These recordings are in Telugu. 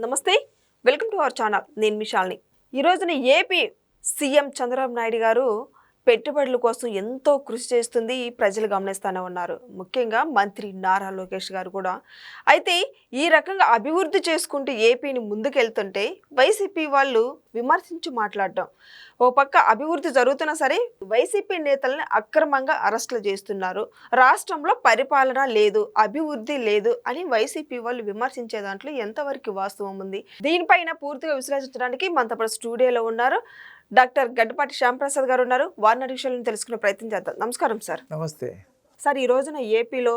నమస్తే, వెల్కమ్ టు అవర్ ఛానల్. నేను మీ శాలిని. ఈ రోజున ఏపీ సీఎం చంద్రబాబు నాయుడు గారు పెట్టుబడుల కోసం ఎంతో కృషి చేస్తుంది ప్రజలు గమనిస్తూనే ఉన్నారు. ముఖ్యంగా మంత్రి నారా లోకేష్ గారు కూడా. అయితే ఈ రకంగా అభివృద్ధి చేసుకుంటూ ఏపీని ముందుకెళ్తుంటే వైసీపీ వాళ్ళు విమర్శించి మాట్లాడటం. ఓ పక్క అభివృద్ధి జరుగుతున్నా సరే వైసీపీ నేతల్ని అక్రమంగా అరెస్టులు చేస్తున్నారు. రాష్ట్రంలో పరిపాలన లేదు, అభివృద్ధి లేదు అని వైసీపీ వాళ్ళు విమర్శించే దాంట్లో ఎంతవరకు వాస్తవం ఉంది? దీనిపైన పూర్తిగా విశ్లేషించడానికి మనతో పాటు స్టూడియోలో ఉన్నారు డాక్టర్ గడ్డపాటి శ్యాంప్రసాద్ గారు ఉన్నారు. వారిని విషయాలను తెలుసుకునే ప్రయత్నం చేద్దాం. నమస్కారం సార్. నమస్తే సార్. ఈ రోజున ఏపీలో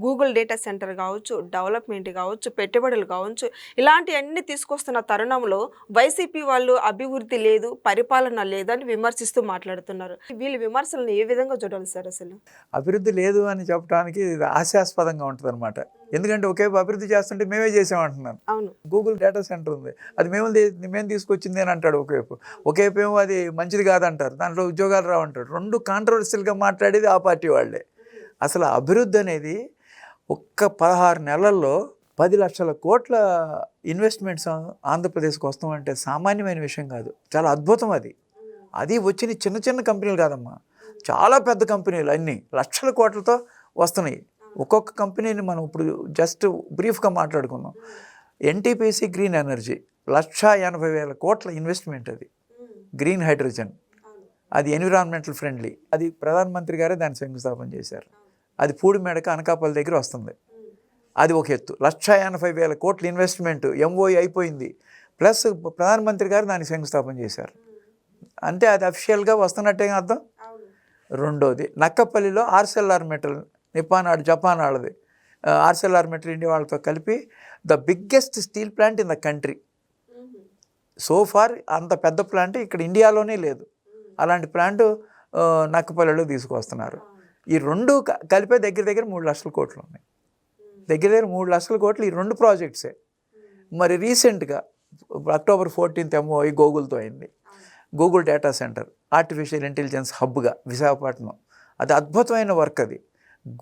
గూగుల్ డేటా సెంటర్ కావచ్చు, డెవలప్మెంట్ కావచ్చు, పెట్టుబడులు కావచ్చు, ఇలాంటివన్నీ తీసుకొస్తున్న తరుణంలో వైసీపీ వాళ్ళు అభివృద్ధి లేదు, పరిపాలన లేదని విమర్శిస్తూ మాట్లాడుతున్నారు. వీళ్ళ విమర్శలను ఏ విధంగా చూడాలి సార్? అసలు అభివృద్ధి లేదు అని చెప్పడానికి ఇది హాస్యాస్పదంగా ఉంటుంది అనమాట. ఎందుకంటే ఒకేపు అభివృద్ధి చేస్తుంటే మేమే చేసామంటున్నాను. అవును, గూగుల్ డేటా సెంటర్ ఉంది, అది మేము తీసుకొచ్చింది అని అంటాడు. ఒకేపు ఏమో అది మంచిది కాదంటారు, దాంట్లో ఉద్యోగాలు రావంటారు. రెండు కాంట్రవర్షియల్గా మాట్లాడేది ఆ పార్టీ వాళ్ళే. అసలు అభివృద్ధి అనేది ఒక్క 16 నెలల్లో 10 లక్షల కోట్ల ఇన్వెస్ట్మెంట్స్ ఆంధ్రప్రదేశ్కి వస్తామంటే సామాన్యమైన విషయం కాదు, చాలా అద్భుతం. అది వచ్చిన చిన్న చిన్న కంపెనీలు కాదమ్మా, చాలా పెద్ద కంపెనీలు, అన్నీ లక్షల కోట్లతో వస్తున్నాయి. ఒక్కొక్క కంపెనీని మనం ఇప్పుడు జస్ట్ బ్రీఫ్గా మాట్లాడుకుందాం. ఎన్టీపీసీ గ్రీన్ ఎనర్జీ 1,80,000 కోట్ల ఇన్వెస్ట్మెంట్. అది గ్రీన్ హైడ్రోజన్, అది ఎన్విరాన్మెంటల్ ఫ్రెండ్లీ. అది ప్రధానమంత్రి గారే దాన్ని శంకుస్థాపన చేశారు. అది పూడిమేడక అనకాపల్లి దగ్గర వస్తుంది. అది ఒక ఎత్తు. 1,80,000 కోట్ల ఇన్వెస్ట్మెంట్ ఎంఓఈ అయిపోయింది, ప్లస్ ప్రధానమంత్రి గారు దాన్ని శంకుస్థాపన చేశారు. అంటే అది అఫిషియల్గా వస్తున్నట్టే అర్థం. రెండోది నక్కపల్లిలో ఆర్సెల్ఆర్ మెటల్, నిప్పాన్ జపాన్ వాళ్ళది ఆర్సెల్ఆర్ మెటల్ ఇండియా వాళ్ళతో కలిపి the biggest steel plant in the country. So far అంత పెద్ద ప్లాంట్ ఇక్కడ ఇండియాలోనే లేదు. అలాంటి ప్లాంట్ నక్కపల్లిలో తీసుకొస్తున్నారు. ఈ రెండు కలిపే దగ్గర 3 లక్షల కోట్లు ఉన్నాయి. దగ్గర 3 లక్షల కోట్లు ఈ రెండు ప్రాజెక్ట్సే. మరి రీసెంట్గా అక్టోబర్ 14th ఎంఓఈ గూగుల్తో అయింది. Google data centre artificial intelligence హబ్గా విశాఖపట్నం. అది అద్భుతమైన వర్క్. అది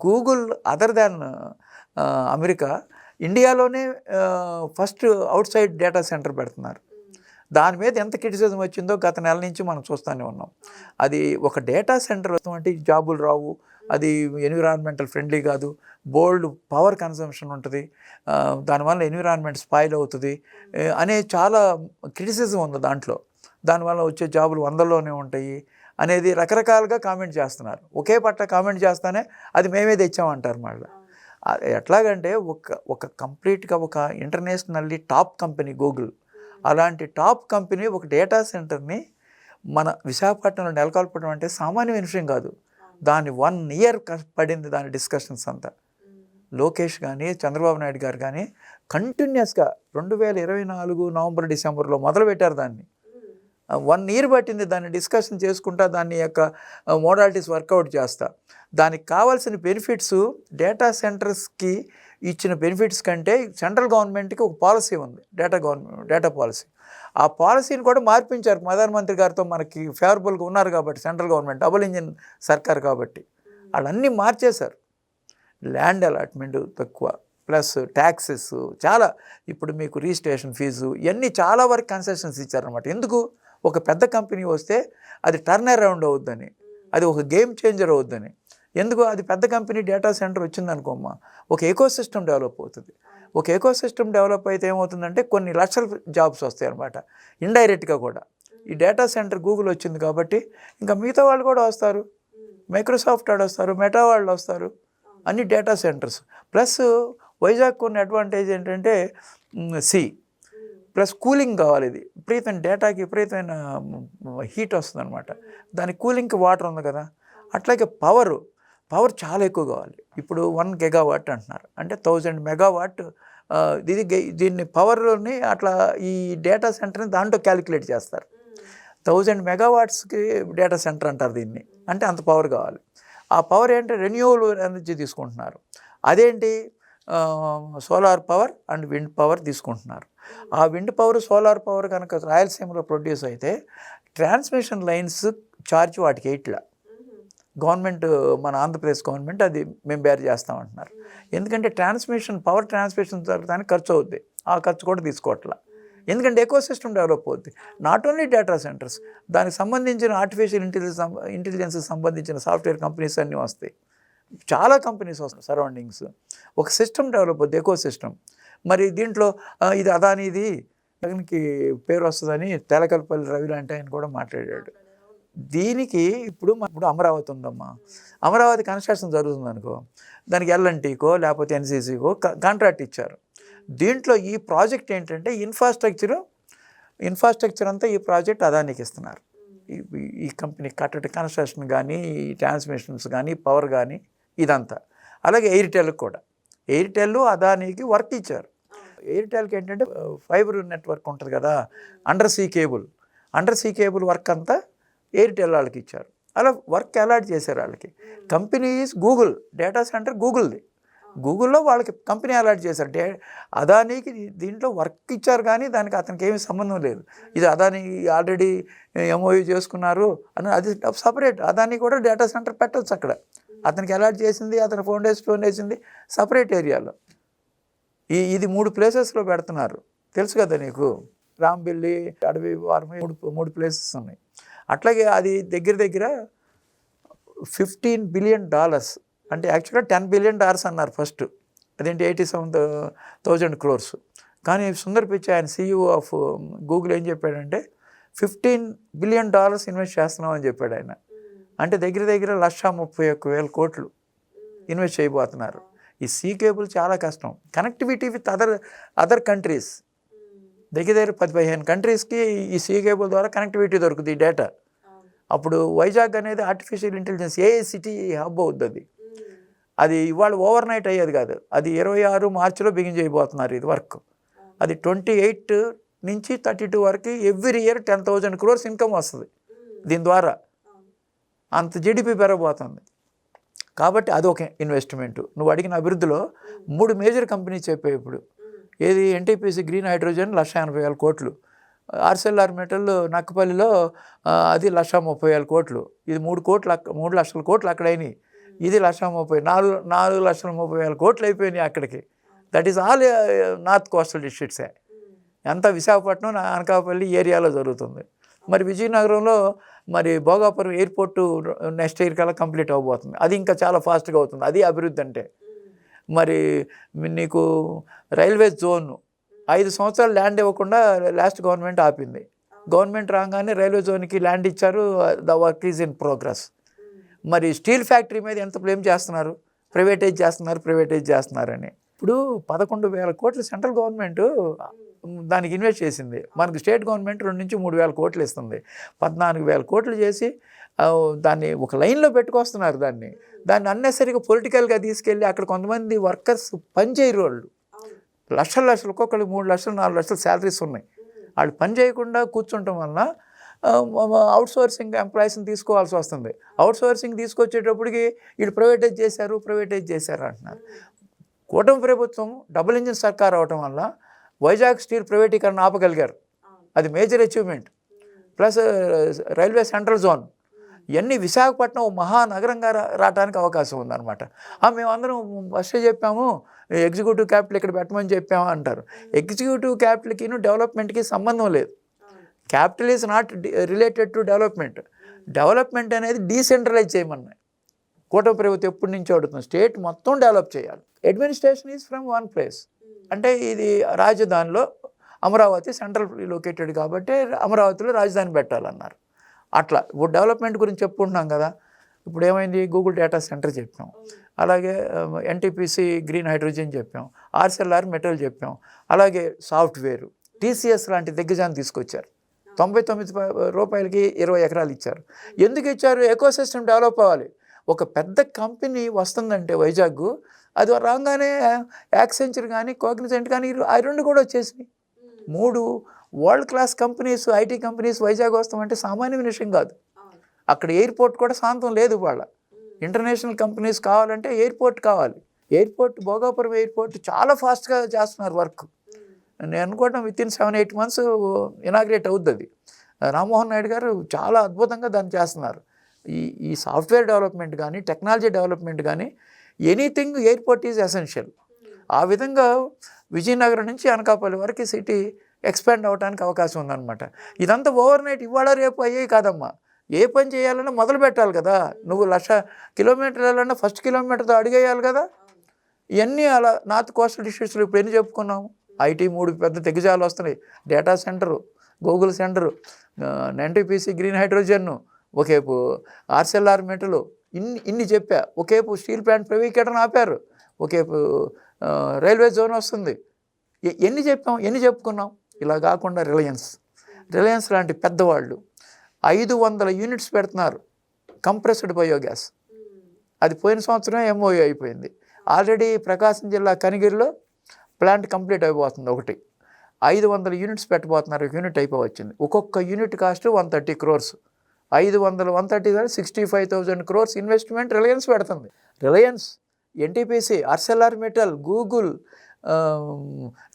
గూగుల్ అదర్ దాన్ అమెరికా ఇండియాలోనే first out side data centre పెడుతున్నారు. దాని మీద ఎంత క్రిటిసిజం వచ్చిందో గత నెల నుంచి మనం చూస్తూనే ఉన్నాం. అది ఒక డేటా సెంటర్ అంటే జాబులు రావు, అది ఎన్విరాన్మెంటల్ ఫ్రెండ్లీ కాదు, బోల్డ్ పవర్ కన్సంప్షన్ ఉంటుంది, దానివల్ల ఎన్విరాన్మెంట్ స్పాయిల్ అవుతుంది అనే చాలా క్రిటిసిజం ఉంది దాంట్లో. దానివల్ల వచ్చే జాబులు 100లోనే ఉంటాయి అనేది రకరకాలుగా కామెంట్ చేస్తున్నారు. ఒకే పట్ల కామెంట్ చేస్తానే అది మేమే తెచ్చామంటారు. మళ్ళీ ఎట్లాగంటే ఒక కంప్లీట్గా ఒక ఇంటర్నేషనల్లీ టాప్ కంపెనీ గూగుల్, అలాంటి టాప్ కంపెనీ ఒక డేటా సెంటర్ని మన విశాఖపట్నంలో నెలకొల్పడం అంటే సామాన్యమైన విషయం కాదు. దాన్ని 1 year పడింది దాని డిస్కషన్స్ అంతా. లోకేష్ కానీ చంద్రబాబు నాయుడు గారు కానీ కంటిన్యూస్గా 2024 నవంబర్ డిసెంబర్లో మొదలుపెట్టారు దాన్ని. 1 year పట్టింది దాన్ని డిస్కషన్ చేసుకుంటా, దాని యొక్క మోడాలిటీస్ వర్కౌట్ చేస్తా. దానికి కావాల్సిన బెనిఫిట్స్ డేటా సెంటర్స్కి ఇచ్చిన బెనిఫిట్స్ కంటే సెంట్రల్ గవర్నమెంట్కి ఒక పాలసీ ఉంది, డేటా పాలసీ. ఆ పాలసీని కూడా మార్పించారు ప్రధానమంత్రి గారితో. మనకి ఫేవరబుల్గా ఉన్నారు కాబట్టి సెంట్రల్ గవర్నమెంట్ డబుల్ ఇంజిన్ సర్కార్ కాబట్టి వాళ్ళన్నీ మార్చేశారు. ల్యాండ్ అలాట్మెంట్ తక్కువ, ప్లస్ ట్యాక్సెస్ చాలా. ఇప్పుడు మీకు రిజిస్ట్రేషన్ ఫీజు ఇవన్నీ చాలా వరకు కన్సెషన్స్ ఇచ్చారనమాట. ఎందుకు? ఒక పెద్ద కంపెనీ వస్తే అది టర్న్ అరౌండ్ అవుద్దని, అది ఒక గేమ్ చేంజర్ అవుద్దని. ఎందుకు? అది పెద్ద కంపెనీ డేటా సెంటర్ వచ్చిందనుకోమ్మా, ఒక ఎకోసిస్టమ్ డెవలప్ అవుతుంది. ఒక ఎకోసిస్టమ్ డెవలప్ అయితే ఏమవుతుందంటే కొన్ని లక్షల జాబ్స్ వస్తాయి అన్నమాట, ఇండైరెక్ట్గా కూడా. ఈ డేటా సెంటర్ గూగుల్ వచ్చింది కాబట్టి ఇంకా మిగతా వాళ్ళు కూడా వస్తారు. మైక్రోసాఫ్ట్ వాళ్ళు వస్తారు, మెటా వాళ్ళు వస్తారు, అన్ని డేటా సెంటర్స్. ప్లస్ వైజాగ్ కొన్ని అడ్వాంటేజ్ ఏంటంటే ప్లస్ కూలింగ్ కావాలి. ఇది విపరీతమైన డేటాకి విపరీతమైన హీట్ వస్తుంది అనమాట. దానికి కూలింగ్కి వాటర్ ఉంది కదా. అట్లాగే పవర్ చాలా ఎక్కువ కావాలి. ఇప్పుడు 1 gigawatt అంటున్నారు, అంటే 1000 megawatt. దీన్ని పవర్ని అట్లా ఈ డేటా సెంటర్ని దాంట్లో క్యాలిక్యులేట్ చేస్తారు. 1000 megawattsకి డేటా సెంటర్ అంటారు దీన్ని. అంటే అంత పవర్ కావాలి. ఆ పవర్ ఏంటంటే రెన్యూవబుల్ ఎనర్జీ తీసుకుంటున్నారు. అదేంటి? Solar power and wind power తీసుకుంటున్నారు. ఆ విండ్ పవర్ సోలార్ పవర్ కనుక రాయలసీమలో ప్రొడ్యూస్ అయితే ట్రాన్స్మిషన్ లైన్స్ ఛార్జ్ వాటికి 8 గవర్నమెంట్, మన ఆంధ్రప్రదేశ్ గవర్నమెంట్ అది మేము బేర్ చేస్తామంటున్నారు. ఎందుకంటే పవర్ ట్రాన్స్మిషన్ జరగడానికి ఖర్చు అవుద్ది. ఆ ఖర్చు కూడా తీసుకోవట్లా. ఎందుకంటే ఎకో సిస్టమ్ డెవలప్ అవుద్ది. నాట్ ఓన్లీ డేటా సెంటర్స్, దానికి సంబంధించిన ఆర్టిఫిషియల్ ఇంటెలిజెన్స్కి సంబంధించిన సాఫ్ట్వేర్ కంపెనీస్ అన్నీ వస్తాయి. చాలా కంపెనీస్ వస్తాయి సరౌండింగ్స్. ఒక సిస్టమ్ డెవలప్ అవుద్ది, ఎకో సిస్టమ్. మరి దీంట్లో ఇది అదానిది జగన్కి పేరు వస్తుందని తెలకలపల్లి రవి లాంటి ఆయన కూడా మాట్లాడాడు. దీనికి ఇప్పుడు అమరావతి ఉందమ్మా, అమరావతి కన్స్ట్రక్షన్ జరుగుతుంది అనుకో, దానికి ఎల్ఎన్టీకో లేకపోతే ఎన్సీసీకో కాంట్రాక్ట్ ఇచ్చారు. దీంట్లో ఈ ప్రాజెక్ట్ ఏంటంటే ఇన్ఫ్రాస్ట్రక్చర్ అంతా ఈ ప్రాజెక్ట్ అదానికి ఇస్తున్నారు. ఈ కంపెనీ కన్స్ట్రక్షన్ కానీ, ఈ ట్రాన్స్మిషన్స్ కానీ, పవర్ కానీ ఇదంతా. అలాగే ఎయిర్టెల్కి కూడా, ఎయిర్టెల్ అదానికి వర్క్ ఇచ్చారు. ఎయిర్టెల్కి ఏంటంటే ఫైబర్ నెట్వర్క్ ఉంటుంది కదా, అండర్ సీ కేబుల్ వర్క్ అంతా ఎయిర్టెల్ వాళ్ళకి ఇచ్చారు. అలా వర్క్ అలాట్ చేశారు వాళ్ళకి. Company is Google, data centre గూగుల్ది. గూగుల్లో వాళ్ళకి కంపెనీ అలాట్ చేశారు. అదానికి దీంట్లో వర్క్ ఇచ్చారు కానీ దానికి అతనికి ఏమీ సంబంధం లేదు. ఇది అదాని ఆల్రెడీ ఎంఓయూ చేసుకున్నారు అని, అది సపరేట్. అదాని కూడా డేటా సెంటర్ పెట్టవచ్చు అక్కడ. అతనికి అలాట్ చేసింది, అతని ఫౌండేషన్ వేసింది సపరేట్ ఏరియాలో. ఇది 3 ప్లేసెస్లో పెడుతున్నారు, తెలుసు కదా నీకు. రాంబిల్లి, అడవి వారమి, మూడు ప్లేసెస్ ఉన్నాయి. అట్లాగే అది దగ్గర $15 బిలియన్, అంటే యాక్చువల్గా $10 బిలియన్ అన్నారు ఫస్ట్. అదేంటి 87,000 crores. కానీ సుందర్ పిచ్చై, ఆయన CEO ఆఫ్ గూగుల్ ఏం చెప్పాడంటే $15 బిలియన్ ఇన్వెస్ట్ చేస్తున్నామని చెప్పాడు ఆయన. అంటే దగ్గర 131,000 కోట్లు ఇన్వెస్ట్ చేయబోతున్నారు. ఈ సీ కేబుల్ చాలా కష్టం. కనెక్టివిటీ విత్ అదర్ కంట్రీస్, దగ్గర 10-15 కంట్రీస్కి ఈ సీ కేబుల్ ద్వారా కనెక్టివిటీ దొరుకుతుంది, ఈ డేటా. అప్పుడు వైజాగ్ అనేది artificial intelligence AI city hub అవుతుంది. అది ఇవాళ ఓవర్ నైట్ అయ్యేది కాదు. అది 26 మార్చిలో బిగిన్ చేయబోతున్నారు ఇది వర్క్. అది 28 నుంచి 32 వరకు ఎవ్రీ ఇయర్ 10,000 crores ఇన్కమ్ వస్తుంది దీని ద్వారా. అంత జీడిపి పెరగబోతుంది. కాబట్టి అదొక ఇన్వెస్ట్మెంట్. నువ్వు అడిగిన అభివృద్ధిలో 3 మేజర్ కంపెనీస్ చెప్పాయి ఇప్పుడు. ఏది NTPC గ్రీన్ హైడ్రోజన్ 1,80,000 కోట్లు, ఆర్సెల్ఆర్ మెటల్ నక్కపల్లిలో అది 1,30,000 కోట్లు. ఇది 3 లక్షల కోట్లు అక్కడ అయినాయి. ఇది 1,30,000, 4,30,000 కోట్లు అయిపోయినాయి అక్కడికి. That is all north coastal డిస్ట్రిక్ట్సే. అంతా విశాఖపట్నం, అనకాపల్లి ఏరియాలో జరుగుతుంది. మరి విజయనగరంలో మరి భోగాపురం ఎయిర్పోర్టు నెక్స్ట్ ఇయర్ కల్లా కంప్లీట్ అవ్వబోతుంది. అది ఇంకా చాలా ఫాస్ట్గా అవుతుంది. అది అభివృద్ధి అంటే. మరి నీకు రైల్వే జోన్ 5 సంవత్సరాలు ల్యాండ్ ఇవ్వకుండా లాస్ట్ గవర్నమెంట్ ఆపింది. గవర్నమెంట్ రాగానే రైల్వే జోన్కి ల్యాండ్ ఇచ్చారు. The work is in progress. మరి స్టీల్ ఫ్యాక్టరీ మీద ఎంత బ్లేమ్ చేస్తున్నారు, ప్రైవేటైజ్ చేస్తున్నారని. ఇప్పుడు 11,000 కోట్లు సెంట్రల్ గవర్నమెంట్ దానికి ఇన్వెస్ట్ చేసింది. మనకు స్టేట్ గవర్నమెంట్ 2,000 నుంచి 3,000 కోట్లు ఇస్తుంది. 14,000 కోట్లు చేసి దాన్ని ఒక లైన్లో పెట్టుకొస్తున్నారు. దాన్ని అన్నెసరిగా పొలిటికల్గా తీసుకెళ్ళి అక్కడ కొంతమంది వర్కర్స్ పనిచేయరు. వాళ్ళు లక్షలు ఒక్కొక్కరికి 3 లక్షలు 4 లక్షలు శాలరీస్ ఉన్నాయి. వాళ్ళు పని చేయకుండా కూర్చుంటాం వలన అవుట్సోర్సింగ్ ఎంప్లాయీస్ని తీసుకోవాల్సి వస్తుంది. అవుట్సోర్సింగ్ తీసుకొచ్చేటప్పటికి వీళ్ళు ప్రైవేటైజ్ చేశారు అంటున్నారు. కూటమి ప్రభుత్వం డబుల్ ఇంజిన్ సర్కార్ అవటం వల్ల వైజాగ్ స్టీల్ ప్రైవేటీకరణ ఆపగలిగారు. అది major achievement. Plus railway central zone, ఇవన్నీ విశాఖపట్నం మహానగరంగా రావడానికి అవకాశం ఉందన్నమాట. మేమందరం ఫస్ట్ చెప్పాము ఎగ్జిక్యూటివ్ క్యాపిటల్ ఇక్కడ పెట్టమని చెప్పాము అంటారు. ఎగ్జిక్యూటివ్ క్యాపిటల్కి డెవలప్మెంట్కి సంబంధం లేదు. Capital is not related to development అనేది డీసెంట్రలైజ్ చేయమన్నాయి. కూటమి ప్రభుత్వం ఎప్పటి నుంచి అడుగుతుంది, స్టేట్ మొత్తం డెవలప్ చేయాలి. Administration is from one place. అంటే ఇది రాజధానిలో అమరావతి సెంట్రల్ లొకేటెడ్ కాబట్టి అమరావతిలో రాజధాని పెట్టాలన్నారు. అట్లా ఇప్పుడు డెవలప్మెంట్ గురించి చెప్పుకుంటున్నాం కదా. ఇప్పుడు ఏమైంది, గూగుల్ డేటా సెంటర్ చెప్పాం, అలాగే NTPC గ్రీన్ హైడ్రోజన్ చెప్పాం, ఆర్సెల్ఆర్ మెటల్ చెప్పాం, అలాగే సాఫ్ట్వేర్ TCS లాంటి దిగ్గజాన్ని తీసుకొచ్చారు. 99 రూపాయలకి 20 ఎకరాలు ఇచ్చారు. ఎందుకు ఇచ్చారు? ఎకోసిస్టమ్ డెవలప్ అవ్వాలి. ఒక పెద్ద కంపెనీ వస్తుందంటే వైజాగ్, అది రాగానే యాక్సెంచర్ కానీ కోగ్నిజెంట్ కానీ ఆ 2 కూడా వచ్చేసినాయి. 3 world class companies, IT companies Vizag వస్తామంటే సామాన్యమైన విషయం కాదు. అక్కడ ఎయిర్పోర్ట్ కూడా శాంతం లేదు. వాళ్ళ ఇంటర్నేషనల్ కంపెనీస్ కావాలంటే ఎయిర్పోర్ట్ కావాలి. భోగాపురం ఎయిర్పోర్ట్ చాలా ఫాస్ట్గా చేస్తున్నారు వర్క్. నేను అనుకోవడం వితిన్ 7-8 months ఇనాగ్రేట్ అవుతుంది. రామ్మోహన్ నాయుడు గారు చాలా అద్భుతంగా దాన్ని చేస్తున్నారు. ఈ సాఫ్ట్వేర్ డెవలప్మెంట్ కానీ, టెక్నాలజీ డెవలప్మెంట్ కానీ, ఎనీథింగ్ ఎయిర్పోర్ట్ ఈజ్ ఎసెన్షియల్. ఆ విధంగా విజయనగరం నుంచి అనకాపల్లి వరకు సిటీ ఎక్స్పాండ్ అవ్వడానికి అవకాశం ఉందన్నమాట. ఇదంతా ఓవర్ నైట్ ఇవాళ రేపు అయ్యేవి కాదమ్మా. ఏ పని చేయాలన్నా మొదలు పెట్టాలి కదా. నువ్వు 1,00,000 కిలోమీటర్లు వెళ్ళాలన్నా ఫస్ట్ కిలోమీటర్తో అడిగేయాలి కదా. ఇవన్నీ అలా నార్త్ కోస్టల్ డిస్ట్రిక్ట్స్లో ఇప్పుడు ఎన్ని చెప్పుకున్నాము. ఐటీ 3 పెద్ద దిగ్గజాలు వస్తున్నాయి. Data centre, Google centre, NTPC green hydrogen, ఒకేపు ఆర్సెల్ఆర్ మెటలు, ఇన్ని చెప్పా. ఒకేపు స్టీల్ ప్లాంట్ ప్రైవేటీకరణ ఆపారు. ఒకేపు రైల్వే జోన్ వస్తుంది. ఎన్ని చెప్పాం, ఎన్ని చెప్పుకున్నాం. ఇలా కాకుండా రిలయన్స్ లాంటి పెద్దవాళ్ళు 500 యూనిట్స్ పెడుతున్నారు కంప్రెస్డ్ బయోగ్యాస్. అది పోయిన సంవత్సరం ఎంఓయూ అయిపోయింది. ఆల్రెడీ ప్రకాశం జిల్లా కనిగిరిలో ప్లాంట్ కంప్లీట్ అయిపోతుంది. ఒకటి 500 యూనిట్స్ పెట్టబోతున్నారు. యూనిట్ అయిపోవచ్చింది. ఒక్కొక్క unit cost 130 crores. 130 65,000 crores investment Reliance పెడుతుంది. Reliance, NTPC, Arcelor Mittal, Google,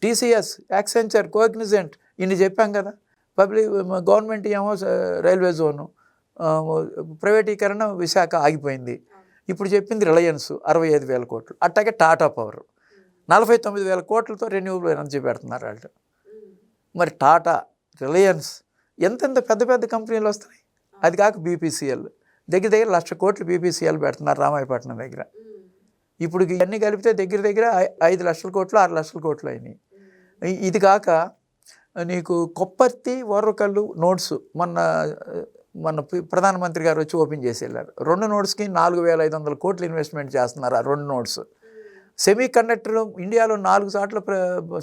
TCS, Accenture, Cognizant, ఇన్ని చెప్పాం కదా. గవర్నమెంట్ ఏమో రైల్వే జోను, ప్రైవేటీకరణ విశాఖ ఆగిపోయింది. ఇప్పుడు చెప్పింది రిలయన్స్ 65,000 కోట్లు. అట్లాగే టాటా పవర్ 49,000 కోట్లతో రెన్యూవబుల్ ఎనర్జీ పెడుతున్నారు వాళ్ళు. మరి టాటా, రిలయన్స్ ఎంతెంత పెద్ద పెద్ద కంపెనీలు వస్తున్నాయి. అది కాక బీపీసీఎల్ దగ్గర 1,00,000 కోట్లు బీపీసీఎల్ పెడుతున్నారు రామాయపట్నం దగ్గర. ఇప్పుడు ఇవన్నీ కలిపితే దగ్గర 5 లక్షల కోట్లు 6 లక్షల కోట్లు అయినాయి. ఇది కాక నీకు కొప్పర్తి, ఓర్వకల్లు నోట్స్ మన ప్రధానమంత్రి గారు వచ్చి ఓపెన్ చేసి వెళ్ళారు. 2 నోట్స్కి 4,500 కోట్లు ఇన్వెస్ట్మెంట్ చేస్తున్నారు. ఆ 2 నోట్స్ సెమీ కండక్టర్ ఇండియాలో 4 చోట్ల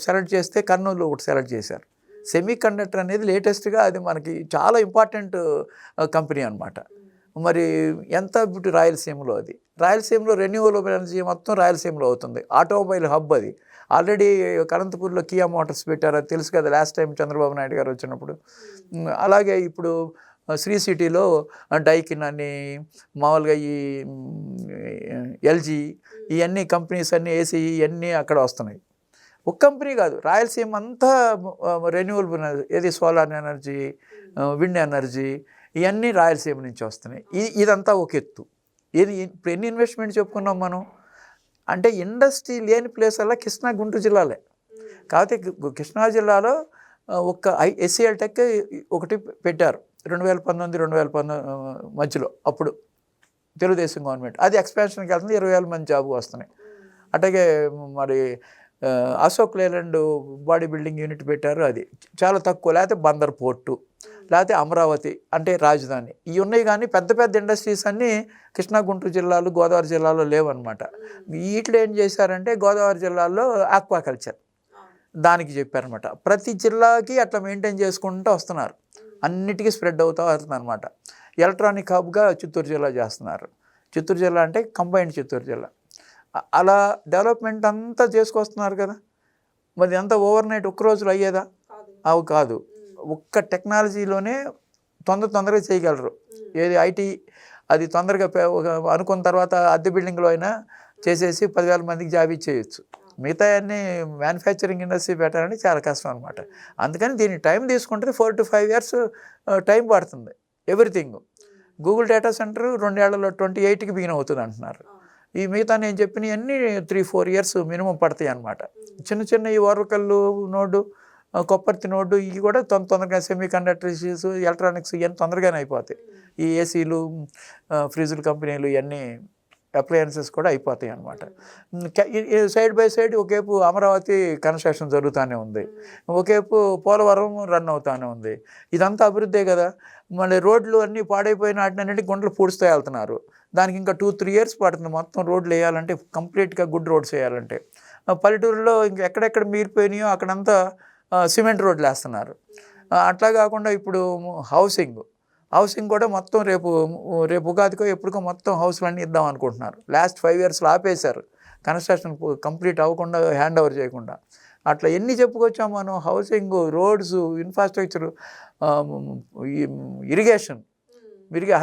సెలెక్ట్ చేస్తే కర్నూలు ఒకటి సెలెక్ట్ చేశారు. సెమీ కండక్టర్ అనేది లేటెస్ట్గా అది మనకి చాలా ఇంపార్టెంట్ కంపెనీ అనమాట. మరి ఎంత ఇప్పుడు రాయలసీమలో, రాయలసీమలో రెన్యూవబుల్ ఎనర్జీ మొత్తం రాయలసీమలో అవుతుంది. ఆటోమొబైల్ హబ్ అది. ఆల్రెడీ అనంతపూర్లో కియా మోటార్స్ పెట్టారు, అది తెలుసు కదా లాస్ట్ టైం చంద్రబాబు నాయుడు గారు వచ్చినప్పుడు. అలాగే ఇప్పుడు శ్రీ సిటీలో డైకిన్ అని, మామూలుగా ఈ ఎల్జీ, ఇవన్నీ కంపెనీస్ అన్నీ, ఏసీ, ఇవన్నీ అక్కడ వస్తున్నాయి. ఒక కంపెనీ కాదు, రాయలసీమ అంతా రెన్యూవబుల్ ఎనర్జీ, ఏది సోలార్ ఎనర్జీ, విండ్ ఎనర్జీ, ఇవన్నీ రాయలసీమ నుంచి వస్తున్నాయి. ఇదంతా ఒక ఎత్తు. ఇప్పుడు ఎన్ని ఇన్వెస్ట్మెంట్ చెప్పుకున్నాం మనం అంటే, ఇండస్ట్రీ లేని ప్లేస్ వల్ల కృష్ణా గుంటూరు జిల్లాలే. కాకపోతే కృష్ణా జిల్లాలో ఒక ఎస్సీఎల్ టెక్ ఒకటి పెట్టారు 2019 మధ్యలో, అప్పుడు తెలుగుదేశం గవర్నమెంట్. అది ఎక్స్పాన్షన్కి వెళ్తుంది, 20,000 మంది జాబ్ వస్తున్నాయి. అట్లాగే మరి Ashok Leyland body building unit పెట్టారు, అది చాలా తక్కువ. లేకపోతే బందర్ పోర్టు, లేకపోతే అమరావతి అంటే రాజధాని, ఇవి ఉన్నాయి. కానీ పెద్ద పెద్ద ఇండస్ట్రీస్ అన్నీ కృష్ణా గుంటూరు జిల్లాలు, గోదావరి జిల్లాలో లేవన్నమాట. వీటిలో ఏం చేశారంటే, గోదావరి జిల్లాలో ఆక్వాకల్చర్ దానికి చెప్పారనమాట. ప్రతి జిల్లాకి అట్లా మెయింటైన్ చేసుకుంటూ వస్తున్నారు. అన్నిటికీ స్ప్రెడ్ అవుతూ వస్తుంది అనమాట. ఎలక్ట్రానిక్ హబ్గా చిత్తూరు జిల్లా చేస్తున్నారు. చిత్తూరు జిల్లా అంటే కంబైన్డ్ చిత్తూరు జిల్లా. అలా డెవలప్మెంట్ అంతా చేసుకొస్తున్నారు కదా. మరి అంతా ఓవర్ నైట్ ఒక్క రోజులో అయ్యేదా? అవి కాదు. ఒక్క టెక్నాలజీలోనే తొందరగా చేయగలరు. ఏది ఐటీ, అది తొందరగా అనుకున్న తర్వాత అద్దె బిల్డింగ్లో అయినా చేసేసి 10,000 మందికి జాబ్ ఇచ్చేయచ్చు. మిగతా అన్నీ మ్యానుఫ్యాక్చరింగ్ ఇండస్ట్రీ పెట్టాలంటే చాలా కష్టం అనమాట. అందుకని దీన్ని టైం తీసుకుంటుంది. 4 to 5 years టైం పడుతుంది ఎవ్రీథింగ్. గూగుల్ డేటా సెంటర్ 2 ఏళ్లలో 28కి బిగిన్ అవుతుంది అంటున్నారు. ఈ మిగతా నేను చెప్పినవన్నీ 3-4 years మినిమం పడతాయి అన్నమాట. చిన్న ఈ ఓర్వకల్లు నోడు, కొప్పర్తి నోడు, ఇవి కూడా తొందరగా సెమీ కండక్టర్ ఇష్యూస్, ఎలక్ట్రానిక్స్ ఇవన్నీ తొందరగానే అయిపోతాయి. ఈ ఏసీలు, ఫ్రిడ్జ్ల కంపెనీలు, ఇవన్నీ అప్లయన్సెస్ కూడా అయిపోతాయి అన్నమాట. సైడ్ బై సైడ్ ఒకేపు అమరావతి కన్స్ట్రక్షన్ జరుగుతూనే ఉంది, ఒకేపు పోలవరం రన్ అవుతూనే ఉంది. ఇదంతా అభివృద్ధే కదా. మళ్ళీ రోడ్లు అన్నీ పాడైపోయిన వాటినన్నింటికి గుంటలు పూడుస్తూ వెళ్తున్నారు. దానికి ఇంకా 2-3 years పడుతుంది మొత్తం రోడ్లు వేయాలంటే, కంప్లీట్గా గుడ్ రోడ్స్ వేయాలంటే. పల్లెటూరులో ఇంకా ఎక్కడెక్కడ మీరిపోయినాయో అక్కడంతా సిమెంట్ రోడ్లు వేస్తున్నారు. అట్లా కాకుండా ఇప్పుడు హౌసింగ్ కూడా మొత్తం రేపు ఉగాదికో ఎప్పటికో మొత్తం హౌస్లు అన్నీ ఇద్దాం అనుకుంటున్నారు. లాస్ట్ 5 yearsలో ఆపేశారు, కన్స్ట్రక్షన్ కంప్లీట్ అవ్వకుండా, హ్యాండ్ ఓవర్ చేయకుండా. అట్లా ఎన్ని చెప్పుకొచ్చాం మనం. Housing, roads, infrastructure, irrigation.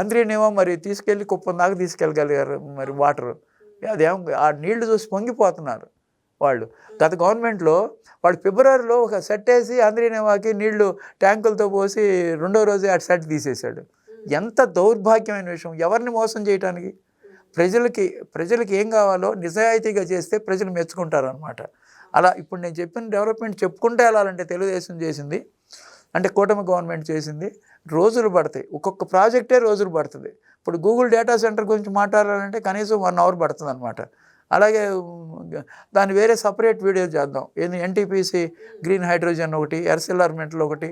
హంద్రీనేమో మరి తీసుకెళ్ళి కుప్పం దాకా తీసుకెళ్ళగలిగారు. మరి వాటర్ అదేమో ఆ నీళ్లు చూసి పొంగిపోతున్నారు వాళ్ళు. గత గవర్నమెంట్లో వాడు ఫిబ్రవరిలో ఒక సెట్ వేసి హంద్రీనేవాకి నీళ్లు ట్యాంకులతో పోసి 2వ రోజే ఆ సెట్ తీసేశాడు. ఎంత దౌర్భాగ్యమైన విషయం. ఎవరిని మోసం చేయడానికి? ప్రజలకి ఏం కావాలో నిజాయితీగా చేస్తే ప్రజలు మెచ్చుకుంటారు అనమాట. అలా ఇప్పుడు నేను చెప్పిన డెవలప్మెంట్ చెప్పుకుంటే వెళ్ళాలంటే తెలుగుదేశం చేసింది, అంటే కూటమి గవర్నమెంట్ చేసింది రోజులు పడతాయి. ఒక్కొక్క ప్రాజెక్టే రోజులు పడుతుంది. ఇప్పుడు గూగుల్ డేటా సెంటర్ గురించి మాట్లాడాలంటే కనీసం 1 అవర్ పడుతుంది అనమాట. అలాగే దాన్ని వేరే సపరేట్ వీడియో చేద్దాం. ఏంది ఎన్టీపీసీ గ్రీన్ హైడ్రోజన్ ఒకటి, ఎర్సిల్ఆర్మెంట్లో ఒకటి,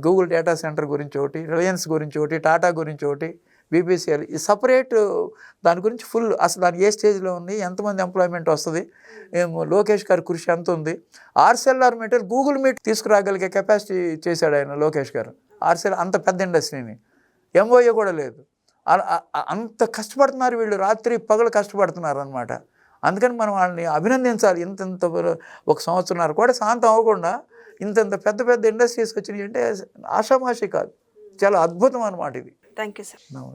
గూగుల్ డేటా సెంటర్ గురించి ఒకటి, రిలయన్స్ గురించి ఒకటి, టాటా గురించి ఒకటి, బీపీసీఎల్, ఈ సపరేట్ దాని గురించి ఫుల్ అసలు దాని ఏ స్టేజ్లో ఉంది, ఎంతమంది ఎంప్లాయ్మెంట్ వస్తుంది, లోకేష్ గారి కృషి ఎంత ఉంది. ఆర్సెల్ఆర్మిటర్ గూగుల్ మీట్ తీసుకురాగలిగే కెపాసిటీ చేశాడు ఆయన లోకేష్ గారు. ఆర్సెల్ అంత పెద్ద ఇండస్ట్రీని, ఎంఓఏ కూడా లేదు. అంత కష్టపడుతున్నారు వీళ్ళు, రాత్రి పగలు కష్టపడుతున్నారు అనమాట. అందుకని మనం వాళ్ళని అభినందించాలి. ఇంత 1 సంవత్సరంన్నర కూడా శాంతం అవ్వకుండా ఇంత పెద్ద పెద్ద ఇండస్ట్రీస్ వచ్చినాయి అంటే ఆషామాషి కాదు, చాలా అద్భుతం అనమాట ఇది. Thank you sir.